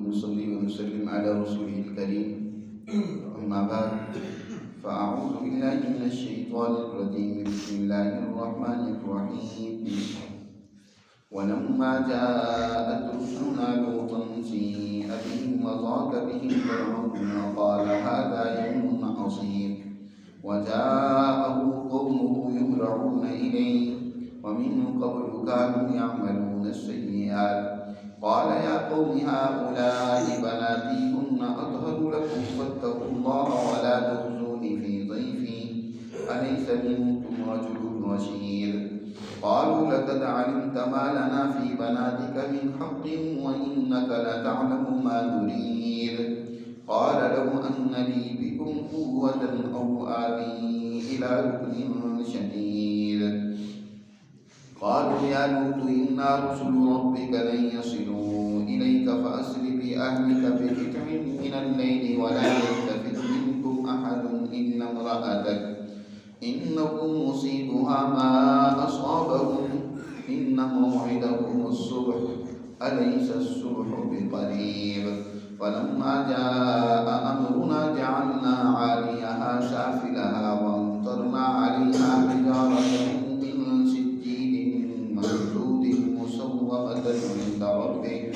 ونصلي ونسلم على رسوله الكريم أما بعد فأعوذ بالله من الشيطان الرجيم بسم الله الرحمن الرحيم ولما جاءت رسلنا لوطا سيء بهم وضاق بهم فرعون وقال هذا يوم عصيب وجاءه قومه يهرعون إليه ومن قبل كانوا يعملون السيئات قال يا قوم هؤلاء بناتي هن أطهر لكم فاتقوا الله ولا تخزوني في ضيفي أليس منكم رجل رشيد قالوا لقد علمت ما لنا في بناتك من حق وإنك لتعلم ما نريد قال لو أن لي بكم قوة أو آوي إلى ركن شديد قالوا يا لوط إنا رسل ربك لن يصلوا إليك فأسر بأهلك بقطع من الليل ولا يلتفت منكم أحد إلا امرأتك إنكم مصيبها ما أصابهم إن موعدهم الصبح أليس الصبح بقريب فلما جاء أمرنا جعلنا عاليها سافلها وأمطرنا عليها حجارة من سجيل منضود مسومة عند ربك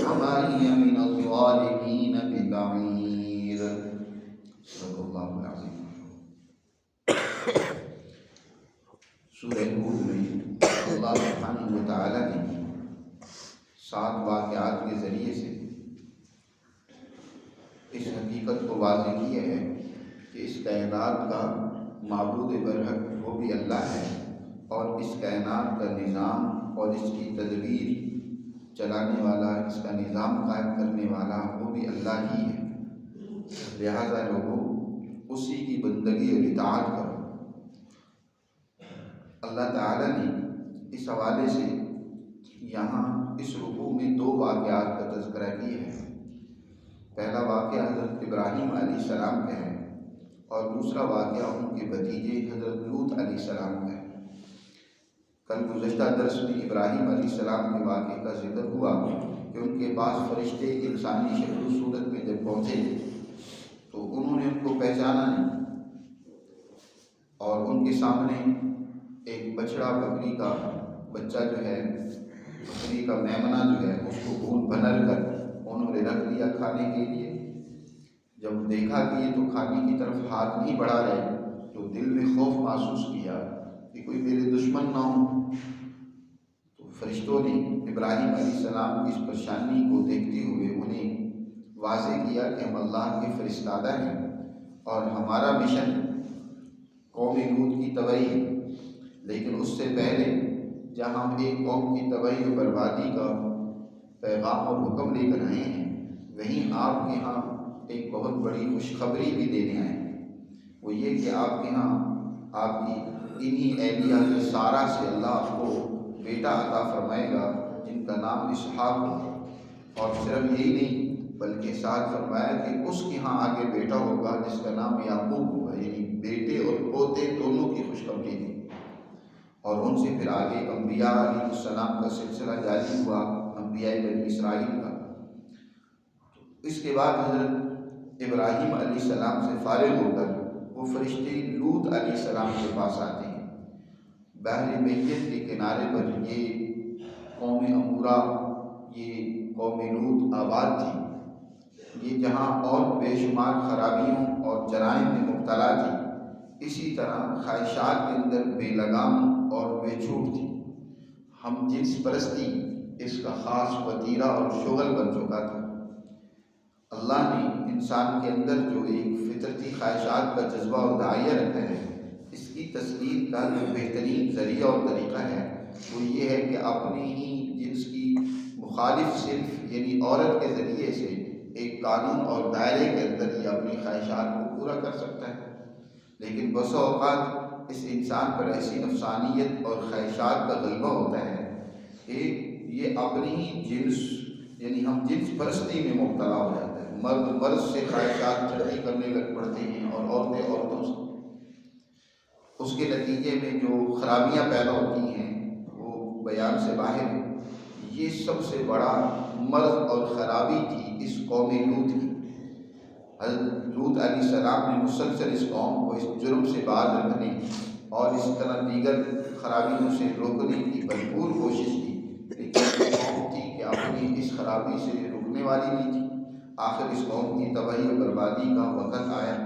وما هي من الظالمين ببعيد صدق الله العظيم. سورہ ہود میں اللہ سبحانہ و تعالیٰ نے 7 واقعات کے ذریعے سے اس حقیقت کو واضح کیا ہے کہ اس کائنات کا معبود برحق وہ بھی اللہ ہے اور اس کائنات کا نظام اور اس کی تدبیر چلانے والا، اس کا نظام قائم کرنے والا وہ بھی اللہ ہی ہے. لہذا لوگوں اسی کی بندگی اور اطاعت کرو. اللہ تعالیٰ نے اس حوالے سے یہاں اس رکوع میں 2 واقعات کا تذکرہ کیا ہے. پہلا واقعہ حضرت ابراہیم علیہ السلام کا ہے اور دوسرا واقعہ ان کے بھتیجے حضرت لوط علیہ السلام کا ہے. کل گزشتہ درس میں ابراہیم علیہ السلام کے واقعے کا ذکر ہوا کہ ان کے پاس فرشتے انسانی شکل و صورت میں جب پہنچے تو انہوں نے ان کو پہچانا نہیں اور ان کے سامنے ایک بچڑا بکری کا بچہ جو ہے، بکری کا میمنہ جو ہے، اس کو گھون بھنر کر انہوں نے رکھ دیا کھانے کے لیے. جب دیکھا کہ یہ تو کھانے کی طرف ہاتھ نہیں بڑھا رہے تو دل میں خوف محسوس کیا کہ کوئی میرے دشمن نہ ہو. تو فرشتوں نے ابراہیم علیہ السلام کی اس پریشانی کو دیکھتے ہوئے انہیں واضح کیا کہ ہم اللہ کے فرستادہ ہیں اور ہمارا مشن قوم لوط کی تباہی ہے. لیکن اس سے پہلے جہاں ہم ایک قوم کی تباہی و بربادی کا پیغام اور حکم لے کر آئے ہیں، وہیں آپ کے ہاں ایک بہت بڑی خوشخبری بھی دینے آئے ہیں. وہ یہ کہ آپ کے ہاں آپ کی انہی اہلیہ سارہ سے اللہ آپ کو بیٹا عطا فرمائے گا جن کا نام اسحاق ہے. اور صرف یہی نہیں بلکہ ساتھ فرمایا کہ اس کے ہاں آگے بیٹا ہوگا جس کا نام یعقوب ہوگا. یعنی بیٹے اور پوتے دونوں کی خوشخبری دی. اور ان سے پھر آگے انبیاء علیہ السلام کا سلسلہ جاری ہوا، انبیاء بنی اسرائیل کا. اس کے بعد حضرت ابراہیم علیہ السلام سے فارغ ہو کر وہ فرشتے لوط علیہ السلام کے پاس آتے ہیں. بحر میت کے کنارے پر یہ قوم عمورہ، یہ قوم لوط آباد تھی. یہ جہاں اور بے شمار خرابیوں اور جرائم میں مبتلا تھی، اسی طرح خواہشات کے اندر بے لگام اور بے چھوٹ تھی. ہم جنس پرستی اس کا خاص وتیرہ اور شغل بن چکا تھا. اللہ نے انسان کے اندر جو ایک فطرتی خواہشات کا جذبہ اور داعیہ رکھا ہے، اس کی تسکین کا جو بہترین ذریعہ اور طریقہ ہے وہ یہ ہے کہ اپنے ہی جنس کی مخالف صنف یعنی عورت کے ذریعے سے ایک قانون اور دائرے کے اندر یہ اپنی خواہشات کو پورا کر سکتا ہے. لیکن بسا اوقات اس انسان پر ایسی نفسانیت اور خواہشات کا غلبہ ہوتا ہے کہ یہ اپنی ہی جنس یعنی ہم جنس پرستی میں مبتلا ہو جاتا ہے. مرد مرد سے خواہشات چڑھتی کرنے لگ پڑتے ہیں اور عورتیں عورتوں سے. اس کے نتیجے میں جو خرابیاں پیدا ہوتی ہیں وہ بیان سے باہر ہیں. یہ سب سے بڑا مرض اور خرابی تھی اس قوم لوط کی۔ حضرت لوط علیہ السلام نے مسلسل اس قوم کو اس جرم سے باز رکھنے اور اس طرح دیگر خرابیوں سے روکنے کی بھرپور کوشش کی، لیکن یہ قوم تھی کہ اپنی اس خرابی سے رکنے والی نہیں تھی۔ آخر اس قوم کی تباہی و بربادی کا وقت آیا،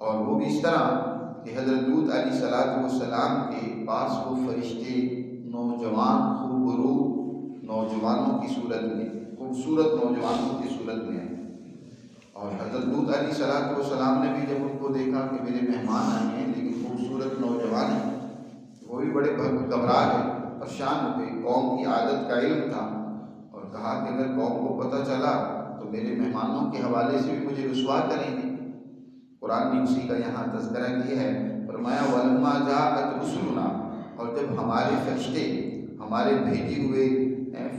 اور وہ بھی اس طرح کہ حضرت لوط علیہ السلام کے پاس وہ فرشتے نوجوان خوبرو نوجوانوں کی صورت میں، خوبصورت نوجوانوں کی صورت میں آئے، اور حضرت لوط علیہ السلام نے بھی جب ان کو دیکھا کہ میرے مہمان آئے ہیں لیکن خوبصورت نوجوان ہیں، وہ بھی بڑے گھبرا گئے، پریشان ہو گئے۔ قوم کی عادت کا علم تھا، اور کہا کہ اگر قوم کو پتہ چلا تو میرے مہمانوں کے حوالے سے بھی مجھے رسوا کریں گے۔ قرآن نے اسی کا یہاں تذکرہ کیا ہے، فرمایا وَلَمَّا جَاءَتْ رُسُلُنَا، اور جب ہمارے فرشتے، ہمارے بھیجے ہوئے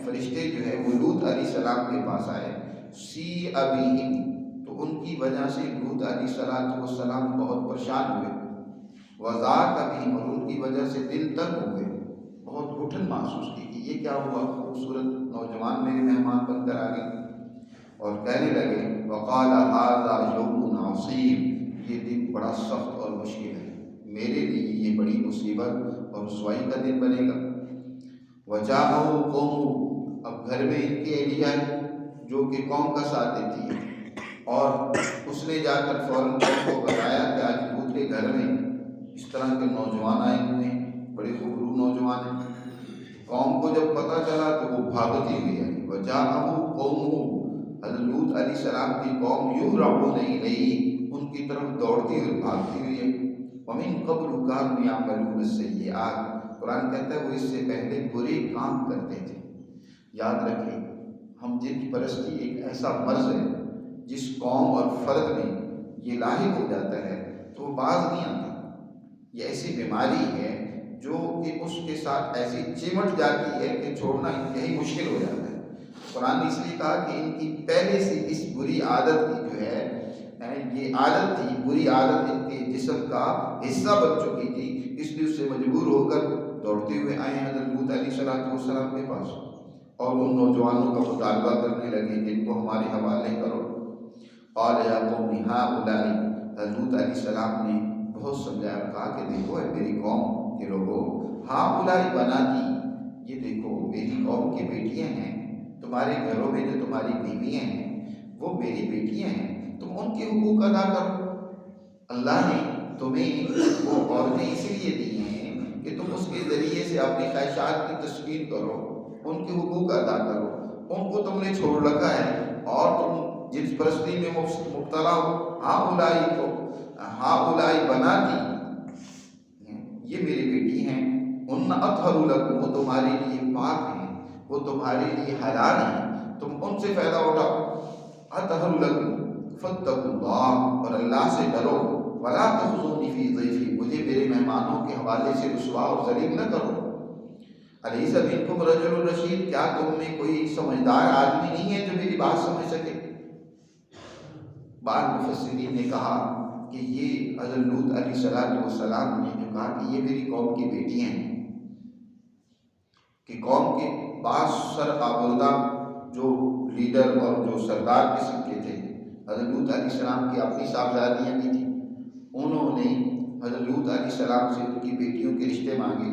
فرشتے جو ہے وہ لوط علیہ السلام کے پاس آئے، سِیءَ بِهِمْ، تو ان کی وجہ سے لوط علیہ السلام بہت پریشان ہوئے، وَضَاقَ بِهِمْ، اور ان کی وجہ سے دل تنگ ہو گئے، بہت گھٹن محسوس کی کہ یہ کیا ہوا، خوبصورت نوجوان میرے مہمان بن کر آ گئے، اور کہنے لگے وَقَالَ هَذَا يَوْمٌ عَصِيبٌ، یہ دن بڑا سخت اور مشکل ہے، میرے لیے یہ بڑی مصیبت اور رسوائی کا دن بنے گا۔ وَجَاءَهُ قَوْمُهُ، اب گھر میں ان کے اہلیہ آئی جو کہ قوم کا ساتھ دیتی ہے، اور اس نے جا کر فوراً قوم کو بتایا کہ آج لوط کے گھر میں اس طرح کے نوجوان آئے ہوئے ہیں، بڑے خوبرو نوجوان ہیں۔ قوم کو جب پتہ چلا تو وہ بھاگتی ہوئی آئی، وَجَاءَهُ قَوْمُهُ، حضرت لوط علیہ السلام کی قوم يُهْرَعُونَ إِلَيْهِ، ان کی طرف دوڑتی ہوئی بھاگتی ہوئی ہے۔ وَمِن قَبْلُ كَانُوا يَعْمَلُونَ السَّيِّئَاتِ، قرآن کہتا ہے وہ اس سے پہلے برے کام کرتے تھے۔ یاد رکھیں، ہم جن پرستی ایک ایسا مرض ہے جس قوم اور فرد میں یہ لاحق ہو جاتا ہے تو وہ باز نہیں آتا۔ یہ ایسی بیماری ہے جو کہ اس کے ساتھ ایسی چمٹ جاتی ہے کہ چھوڑنا انتہائی مشکل ہو جاتا ہے۔ قرآن نے اس لیے کہا کہ ان کی پہلے سے اس بری عادت کی جو ہے یہ عادت تھی، بری عادت ان کے جسم کا حصہ بن چکی تھی، اس لیے اس سے مجبور ہو کر دوڑتے ہوئے آئے حضرت لوط علیہ السلام کے پاس، اور ان نوجوانوں کا مطالبہ کرنے لگے کہ ان کو ہمارے حوالے کرو۔ قال یا قوم ہؤلاء، حضرت علیہ السلام نے بہت سمجھایا، کہا کہ دیکھو اے میری قوم کے لوگوں، ہؤلاء بناتی، یہ دیکھو میری قوم کی بیٹیاں ہیں، تمہارے گھروں میں جو تمہاری بیویاں ہیں وہ میری بیٹیاں ہیں، تم ان کے حقوق ادا کرو۔ اللہ نے تمہیں وہ عورتیں اسی لیے دی ہیں کہ تم اس کے ذریعے سے اپنی خواہشات کی تسکین کرو، ان کے حقوق ادا کرو، ان کو تم نے چھوڑ رکھا ہے اور تم جنس پرستی میں مبتلا ہو۔ ہؤلاء بناتی، یہ میری بیٹی ہیں، ان اطہر لکم، وہ تمہارے لیے پاک ہیں، وہ تمہارے لیے حلال ہیں، تم ان سے فائدہ اٹھاؤ۔ اطہر لکم فاتقوا اللہ، اور اللہ سے ڈرو، ولا تخزونی فی ضیفی، مجھے میرے مہمانوں کے حوالے سے رسوا اور ذلیل نہ کرو۔ الیس منکم رجل رشید، کیا تم میں کوئی سمجھدار آدمی نہیں ہے جو میری بات سمجھ سکے؟ بعض مفسرین نے کہا کہ یہ حضرت لوط علیہ السلام نے جو کہا کہ یہ میری قوم کی بیٹیاں ہیں، کہ قوم کے بعض سرآوردہ جو لیڈر اور جو سردار قسم کے تھے، حضرت لوط علیہ السلام کی اپنی صاحبزادیاں بھی تھیں، انہوں نے حضرت لوط علیہ السلام سے ان کی بیٹیوں کے رشتے مانگے،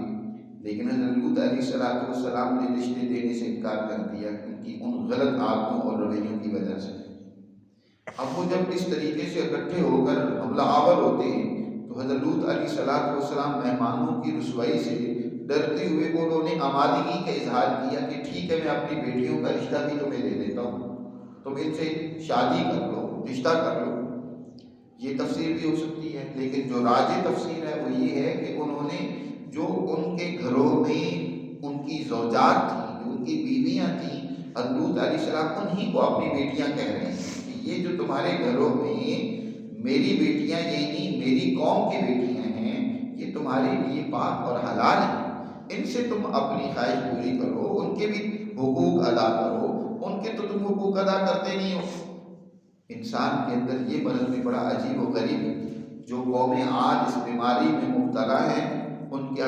لیکن حضرت لوط علیہ السلام نے رشتے دینے سے انکار کر دیا ان کی ان غلط عادتوں اور رویوں کی وجہ سے۔ اب وہ جب اس طریقے سے اکٹھے ہو کر حملہ آور ہوتے ہیں تو حضرت لوط علیہ السلام مہمانوں کی رسوائی سے ڈرتے ہوئے انہوں نے آمادگی کا اظہار کیا کہ ٹھیک ہے میں اپنی بیٹیوں کا رشتہ بھی تمہیں دے دیتا ہوں، تم ان سے شادی کر لو، رشتہ کر لو۔ یہ تفسیر بھی ہو سکتی ہے، لیکن جو راجح تفسیر ہے وہ یہ ہے کہ انہوں نے جو ان کے گھروں میں ان کی زوجات تھیں، جو ان کی بیویاں تھیں، حضرت لوط علیہ السلام انہی کو اپنی بیٹیاں کہہ رہے ہیں کہ یہ جو تمہارے گھروں میں میری بیٹیاں یعنی میری قوم کی بیٹیاں ہیں، یہ تمہارے لیے پاک اور حلال ہیں، ان سے تم اپنی خواہش پوری کرو، ان کے بھی حقوق ادا کرو، ان کے تو تم حقوق ادا کرتے نہیں ہو۔ انسان کے اندر یہ مرض بھی بڑا عجیب و غریب ہے۔ جو قومیں آج اس بیماری میں مبتلا ہیں ان کے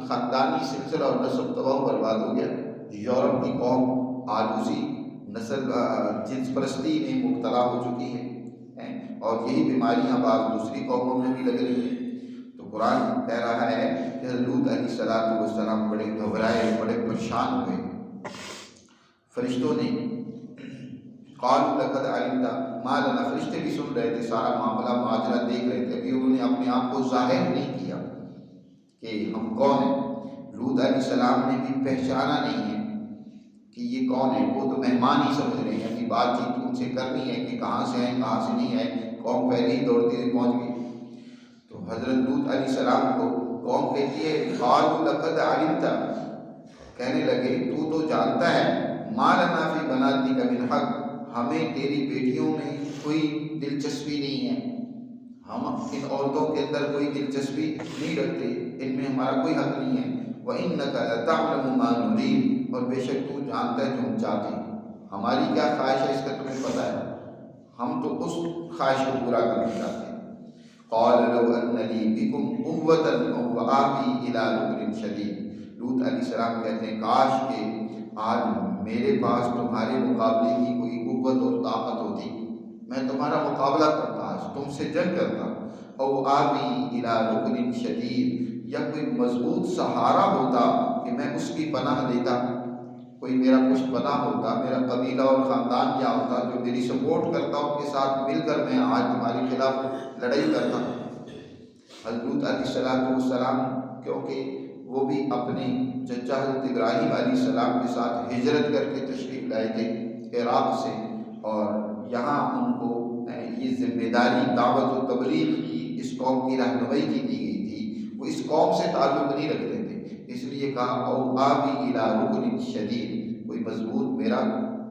خاندانی سلسلہ اور نسب تباہ برباد ہو گیا۔ یورپ کی قوم آج اسی نسل جنس پرستی میں مبتلا ہو چکی ہے اور یہی بیماریاں بعض دوسری قوموں میں بھی لگ رہی ہیں۔ تو قرآن کہہ رہا ہے کہ لوط علیہ السلام بڑے گھبرائے، بڑے پریشان ہوئے۔ فرشتوں نے قالوا لقد علمت ما لنا، فرشتے بھی سن رہے تھے، سارا معاملہ ماجرا دیکھ رہے تھے، ابھی انہوں نے اپنے آپ کو ظاہر نہیں کیا کہ ہم کون ہیں۔ لوط علیہ السلام نے بھی پہچانا نہیں ہے کہ یہ کون ہے، وہ تو مہمان ہی سمجھ رہے ہیں، ابھی بات چیت ان سے کرنی ہے کہ کہاں سے ہیں کہاں سے نہیں ہے، قوم پہلے ہی دوڑتی ہوئی پہنچ گئی۔ تو حضرت لوط علیہ السلام کو قوم کہتی ہے قالوا لقد علمت، کہنے لگے تو جانتا ہے، ما لنا فی بناتک من حق، ہمیں تیری بیٹیوں میں کوئی دلچسپی نہیں ہے، ہم ان عورتوں کے اندر کوئی دلچسپی نہیں رکھتے، ان میں ہمارا کوئی حق نہیں ہے۔ وَإِنَّكَ لَتَعْلَمُ مَا نُرِيدُ، اور بے شک تو جانتا ہے جو ہم چاہتے ہیں، ہماری کیا خواہش ہے اس کا تمہیں پتہ ہے، ہم تو اس خواہش کو پورا کرنا چاہتے ہیں۔ قَالَ لَوْ أَنَّ لِي بِكُمْ قُوَّةً أَوْ آوِي إِلَىٰ رُكْنٍ شَدِيدٍ، لوط علیہ السلام کہتے ہیں کاش کہ آج میرے پاس تمہارے مقابلے کی کوئی قوت اور طاقت ہوتی، میں تمہارا مقابلہ کرتا، آج تم سے جنگ کرتا، او آوی الی رکن شدید، یا کوئی مضبوط سہارا ہوتا کہ میں اس کی پناہ لیتا، کوئی میرا پشت پناہ ہوتا، میرا قبیلہ اور خاندان کیا ہوتا جو میری سپورٹ کرتا، ان کے ساتھ مل کر میں آج تمہارے خلاف لڑائی کرتا۔ حضرت علیہ السلام کیونکہ وہ بھی اپنے چچا حضرت ابراہیم علیہ السلام کے ساتھ ہجرت کر کے تشریف لائے تھے عراق سے، اور یہاں ان کو یہ ذمہ داری دعوت و تبلیغ کی، اس قوم کی رہنمائی کی دی گئی تھی، وہ اس قوم سے تعلق نہیں رکھتے تھے، اس لیے کہا او آوی الی رکن شدید، کوئی مضبوط میرا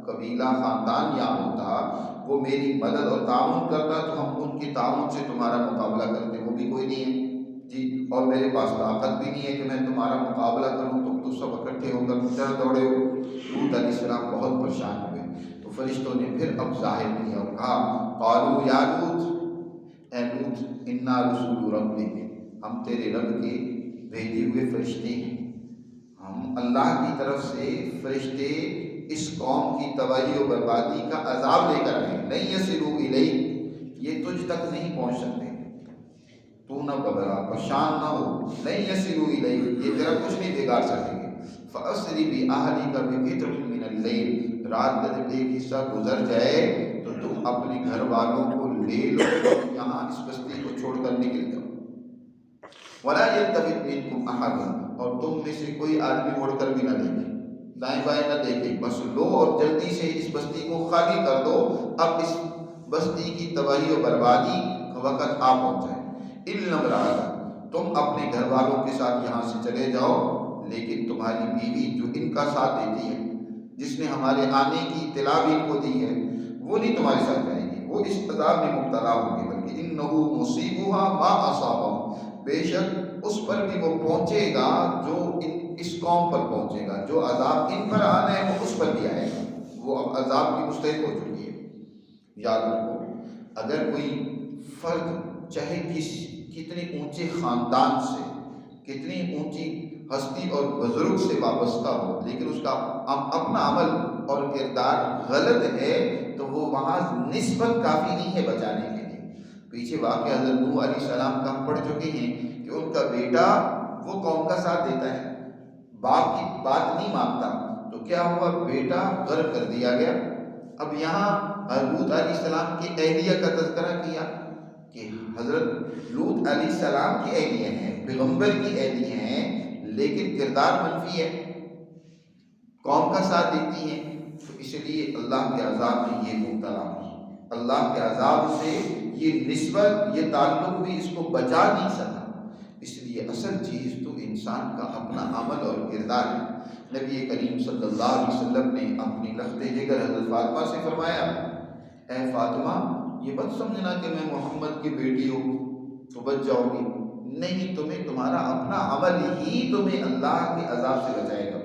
قبیلہ خاندان یا ہوتا، وہ میری مدد اور تعاون کرتا تو ہم ان کے تعاون سے تمہارا مقابلہ کرتے، وہ بھی کوئی نہیں ہے جی، اور میرے پاس طاقت بھی نہیں ہے کہ میں تمہارا مقابلہ کروں، تم تو سب اکٹھے ہو کر چل دوڑے ہو۔ لوط علیہ السلام بہت پریشان ہوئے، تو فرشتوں نے پھر اب ظاہر کیا اور کہا قالوا یا لوط، اے لوط انا رسول ربک، ہم تیرے رب کے بھیجے ہوئے فرشتے ہیں، ہم اللہ کی طرف سے فرشتے اس قوم کی تباہی و بربادی کا عذاب لے کر آئے، لن یصلوا الیک، یہ تجھ تک نہیں پہنچ سکتے، تو نہ گھبرا، پریشان نہ ہو، لن یصلوا الیک، یہ تیرا کچھ نہیں بگاڑ سکیں گے۔ فاسر باہلک بقطع من اللیل، رات کا جب ایک حصہ گزر جائے تو تم اپنے گھر والوں کو لے لو، یہاں اس بستی کو چھوڑ کر نکل جاؤ۔ ولا یلتفت منکم احد، اور تم میں سے کوئی آدمی مڑ کر بھی نہ دیکھے، دائیں بائیں نہ دیکھے، بس لو اور جلدی سے اس بستی کو خالی کر دو، اب اس بستی کی تباہی و بربادی کا وقت آ پہنچا ہے۔ الا امرأتک، تم اپنے گھر والوں کے ساتھ یہاں سے چلے جاؤ، لیکن تمہاری بیوی جو ان کا ساتھ دیتی ہے، جس نے ہمارے آنے کی اطلاع بھی ان کو دی ہے، وہ نہیں تمہارے ساتھ جائے گی، وہ اس عذاب میں مبتلا ہوگی، بلکہ انہ مصیبھا ما اصابہم، بے شک اس پر بھی وہ پہنچے گا جو اس قوم پر پہنچے گا، جو عذاب ان پر آنا ہے وہ اس پر بھی آئے گا، وہ اب عذاب کی مستحق ہو چکی ہے۔ یاد رکھو، اگر کوئی فرد چاہے کتنے اونچے خاندان سے، کتنی اونچی ہستی اور بزرگ سے وابستہ ہو، لیکن اس کا اپنا عمل اور کردار غلط ہے تو وہ وہاں نسبت کافی نہیں ہے بچانے کے لیے۔ پیچھے واقعہ حضرت نوح علیہ السلام کا ہم پڑھ چکے ہیں کہ ان کا بیٹا وہ قوم کا ساتھ دیتا ہے، باپ کی بات نہیں مانتا، تو کیا ہوا، بیٹا غرق کر دیا گیا۔ اب یہاں لوط علیہ السلام کی اہلیہ کا تذکرہ کیا کہ حضرت لوط علیہ السلام کی اہلیہ ہیں، پیغمبر کی اہلیہ ہیں، لیکن کردار منفی ہے، قوم کا ساتھ دیتی ہیں، تو اس لیے اللہ کے عذاب میں یہ مبتلا ہوئی، اللہ کے عذاب سے یہ نسبت، یہ تعلق بھی اس کو بچا نہیں سکا۔ اس لیے اصل چیز تو انسان کا اپنا عمل اور کردار ہے۔ نبی کریم صلی اللہ علیہ وسلم نے اپنی لخت جگر حضرت فاطمہ سے فرمایا، اے فاطمہ یہ مت سمجھنا کہ میں محمد کی بیٹی ہوں تو بچ جاؤ گی، نہیں، تمہارا اپنا عمل ہی تمہیں اللہ کے عذاب سے بچائے گا،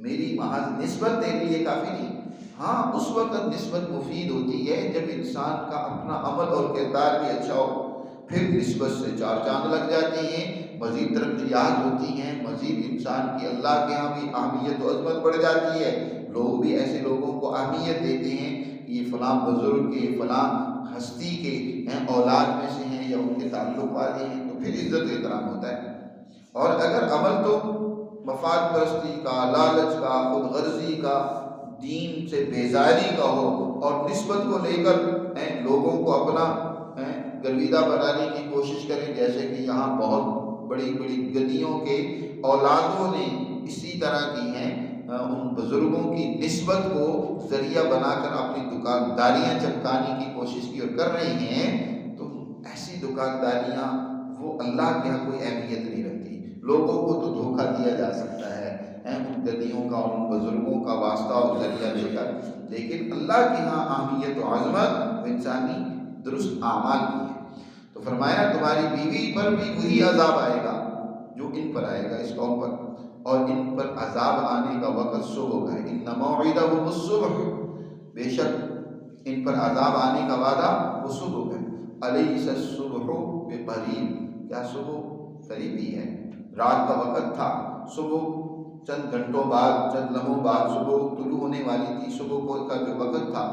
میری محض نسبت تیرے لیے کافی نہیں۔ ہاں اس وقت نسبت مفید ہوتی ہے جب انسان کا اپنا عمل اور کردار بھی اچھا ہو، پھر نسبت سے چار چاند لگ جاتے ہیں، مزید ترقیات ہوتی ہیں، مزید انسان کی اللہ کے ہاں بھی اہمیت و عظمت بڑھ جاتی ہے، لوگ بھی ایسے لوگوں کو اہمیت دیتے ہیں کہ یہ فلاں بزرگ کے، فلاں ہستی کے اولاد میں سے ہیں یا ان کے تعلق والے ہیں، تو پھر عزت و احترام ہوتا ہے۔ اور اگر عمل تو مفاد پرستی کا، لالچ کا، خود غرضی کا، دین سے بیزاری کا ہو اور نسبت کو لے کر لوگوں کو اپنا گرویدہ بنانے کی کوشش کریں، جیسے کہ یہاں بہت بڑی بڑی گدیوں کے اولادوں نے اسی طرح کی ہیں، ان بزرگوں کی نسبت کو ذریعہ بنا کر اپنی دکانداریاں چمکانے کی کوشش کی اور کر رہے ہیں، تو ایسی دکانداریاں وہ اللہ کے یہاں کوئی اہمیت نہیں رکھتی۔ لوگوں کو تو دھوکہ دیا جا سکتا ہے ان گدیوں کا اور ان بزرگوں کا واسطہ اور ذریعہ دے کر، لیکن اللہ کے یہاں اہمیت و عظمت انسانی درست اعمال کی ہے۔ تو فرمایا تمہاری بیوی پر بھی وہی عذاب آئے گا جو ان پر آئے گا، اس قوم پر، اور ان پر عذاب آنے کا وقت صبح کا ہے۔ ان موعدہم الصبح، بے شک ان پر عذاب آنے کا وعدہ وہ صبح کا ہے۔ الیس الصبح بقریب، کیا صبح قریبی ہے؟ رات کا وقت تھا، صبح چند گھنٹوں بعد، چند لمحوں بعد صبح طلوع ہونے والی تھی۔ صبح کا جو وقت تھا،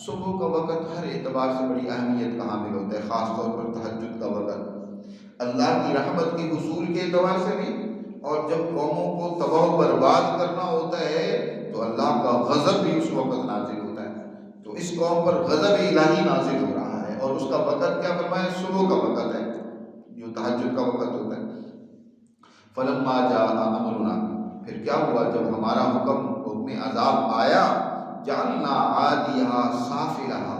صبح کا وقت ہر اعتبار سے بڑی اہمیت کا حامل ہوتا ہے، خاص طور پر تہجد کا وقت اللہ کی رحمت کے حصول کے اعتبار سے بھی، اور جب قوموں کو تباہ و برباد کرنا ہوتا ہے تو اللہ کا غضب بھی اس وقت نازل ہوتا ہے۔ تو اس قوم پر غضب الہی نازل ہو رہا ہے، اور اس کا وقت کیا فرمایا؟ صبح کا وقت ہے جو تہجد کا وقت ہوتا ہے۔ فلما جاء امرنا، پھر کیا ہوا جب ہمارا حکم عذاب آیا، جعلنا عالیہا سافلہا،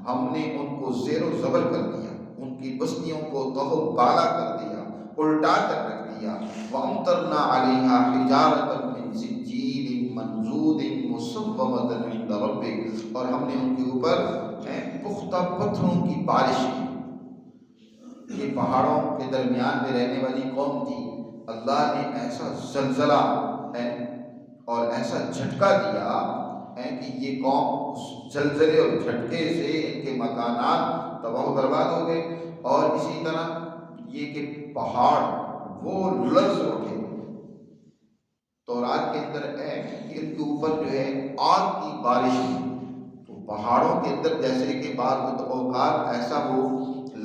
ہم نے ان کو زیر و زبر کر دیا، ان کی بستیوں کو تہو بالا کر دیا، الٹا کر رکھ دیا۔ وامطرنا علیہا حجارۃ من سجیل منضود مسومۃ عند ربک، اور ہم نے ان کے اوپر پختہ پتھروں کی بارش کی۔ یہ پہاڑوں کے درمیان میں رہنے والی قوم تھی، اللہ نے ایسا زلزلہ اور ایسا جھٹکا دیا کہ یہ قوم اس زلزلے اور جھٹکے سے ان کے مکانات تباہ و برباد ہو گئے، اور اسی طرح یہ کہ پہاڑ وہ لرز اٹھے۔ تورات کے اندر ہے کہ ان کے اوپر جو ہے آگ کی بارش ہوئی، تو پہاڑوں کے اندر جیسے کہ بعض اوقات ایسا وہ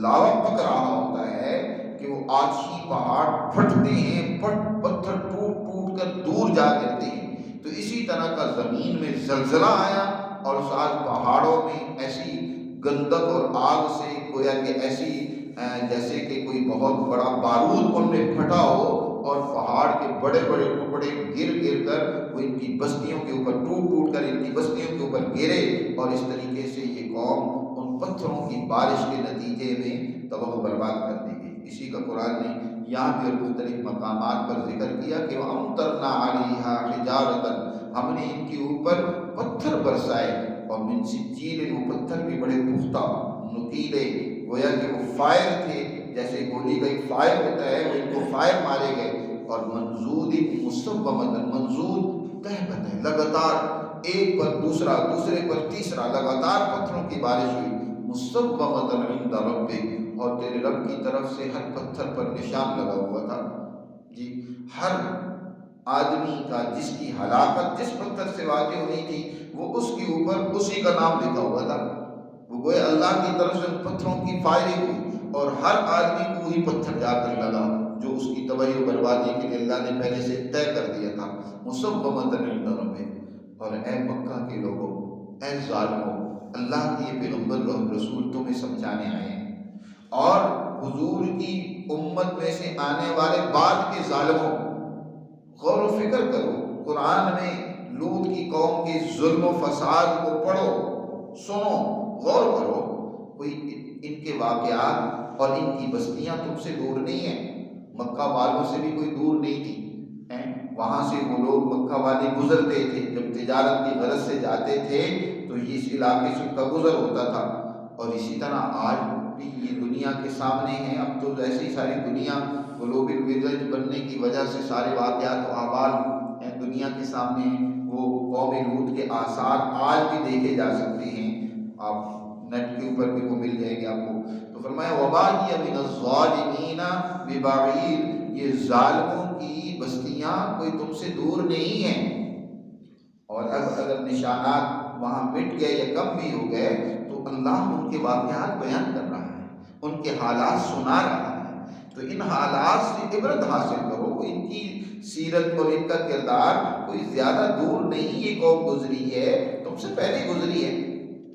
لاوا پک رہا ہوتا ہے کہ وہ آتشی پہاڑ پھٹتے ہیں، پتھر ٹوٹ ٹوٹ کر دور جا گرتے ہیں، تو اسی طرح کا زمین میں زلزلہ آیا، اور اس آج پہاڑوں میں ایسی گندک اور آگ سے گویا کہ ایسی جیسے کہ کوئی بہت بڑا بارود ان میں پھٹا ہو، اور پہاڑ کے بڑے بڑے ٹکڑے گر گر کر وہ ان کی بستیوں کے اوپر ٹوٹ ٹوٹ کر ان کی بستیوں کے اوپر گرے، اور اس طریقے سے یہ قوم ان پتھروں کی بارش کے نتیجے میں تباہ و برباد کر دی گئی۔ اسی کا قرآن نے یہاں بھی اور مختلف مقامات پر ذکر کیا کہ وَأَمْطَرْنَا عَلَيْهَا حِجَارَةً، ہم نے ان کے اوپر پتھر برسائے، اور من سجیل، وہ پتھر بھی بڑے پختہ نکیلے، گویا کہ وہ فائر تھے، جیسے گولی کا ایک فائر ہوتا ہے، وہ ان کو فائر مارے گئے، اور منضود مسومۃ، منضود تہ بتہ، لگاتار ایک پر دوسرا، دوسرے پر تیسرا، لگاتار پتھروں کی بارش ہوئی، مسومۃ عند ربک، اور تیرے رب کی طرف سے ہر پتھر پر نشان لگا ہوا تھا۔ جی، ہر آدمی کا جس کی ہلاکت جس پتھر سے واقع ہوئی تھی، وہ اس کے اوپر اسی کا نام لکھا ہوا تھا۔ وہ گویا اللہ کی طرف سے ان پتھروں کی فائرنگ ہوئی، اور ہر آدمی کو وہی پتھر جا کر لگا جو اس کی تباہی و بربادی کے لیے اللہ نے پہلے سے طے کر دیا تھا۔ مسومۃ عند ربک، اور اے مکہ کے لوگوں، اے ظالموں، اللہ کے یہ پیغمبر اور رسول تمہیں سمجھانے آئے ہیں، اور حضور کی امت میں سے آنے والے بعد کے ظالموں، غور و فکر کرو، قرآن میں لوط کی قوم کے ظلم و فساد کو پڑھو، سنو، غور کرو، کوئی ان کے واقعات اور ان کی بستیاں تم سے دور نہیں ہیں، مکہ والوں سے بھی کوئی دور نہیں تھی، وہاں سے وہ لوگ مکہ والے گزرتے تھے، جب تجارت کی غرض سے جاتے تھے تو اس علاقے سے ان کا گزر ہوتا تھا، اور اسی طرح آج بھی یہ دنیا کے سامنے ہیں۔ اب تو ایسی ساری دنیا گلوبل ولیج بننے کی وجہ سے سارے واقعات و احوال دنیا کے سامنے ہیں، وہ قوم لوط کے آثار آج بھی دیکھے جا سکتے ہیں، آپ نیٹ کے اوپر بھی وہ مل جائیں گے آپ کو۔ تو فرمایا وَمَا هِيَ مِنَ الظَّالِمِينَ بِبَعِيدٍ، یہ ظالموں کی بستیاں کوئی تم سے دور نہیں ہیں، اور اب اگر نشانات وہاں مٹ گئے یا کم بھی ہو گئے تو اللہ ان کے واقعات بیان کر رہا ہے، ان کے حالات سنا رہا ہے۔ تو ان حالات سے عبرت حاصل کرو، ان کی سیرت اور ان کا کردار کوئی زیادہ دور نہیں، یہ قوم گزری ہے، تم سے پہلے گزری ہے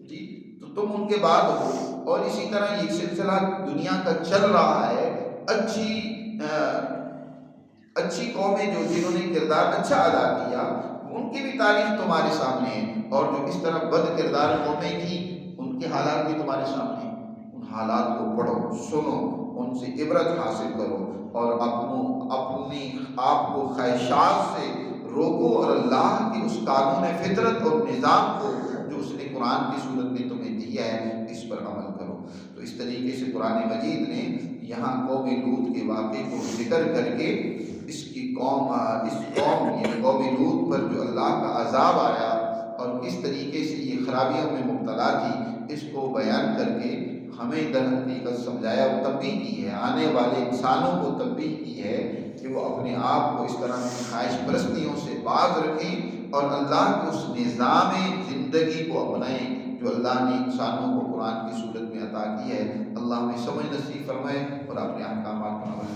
جی، تو تم ان کے بعد ہو۔ اور اسی طرح یہ سلسلہ دنیا کا چل رہا ہے، اچھی قومیں جنہوں نے کردار اچھا ادا کیا ان کی بھی تاریخ تمہارے سامنے ہے، اور جو اس طرح بد کردار قومیں تھیں ان کے حالات بھی تمہارے سامنے ہیں۔ ان حالات کو پڑھو، سنو، ان سے عبرت حاصل کرو، اور اپنی آپ کو خواہشات سے روکو، اور اللہ کی اس قانون فطرت اور نظام کو جو اس نے قرآن کی صورت میں تمہیں دیا ہے اس پر عمل کرو۔ تو اس طریقے سے قرآن مجید نے یہاں قوم لوط کے واقعے کو ذکر کر کے اس قوم یعنی قوم لوط پر جو اللہ کا عذاب آیا اور کس طریقے سے یہ خرابیوں میں مبتلا تھی، اس کو بیان کر کے ہمیں در حقیقت سمجھایا اور تنبیہ کی ہے، آنے والے انسانوں کو تنبیہ کی ہے کہ وہ اپنے آپ کو اس طرح کی خواہش پرستیوں سے باز رکھیں اور اللہ کے اس نظام زندگی کو اپنائیں جو اللہ نے انسانوں کو قرآن کی صورت میں عطا کی ہے۔ اللہ ہمیں سمجھ نصیب فرمائے اور اپنے احکامات پر عمل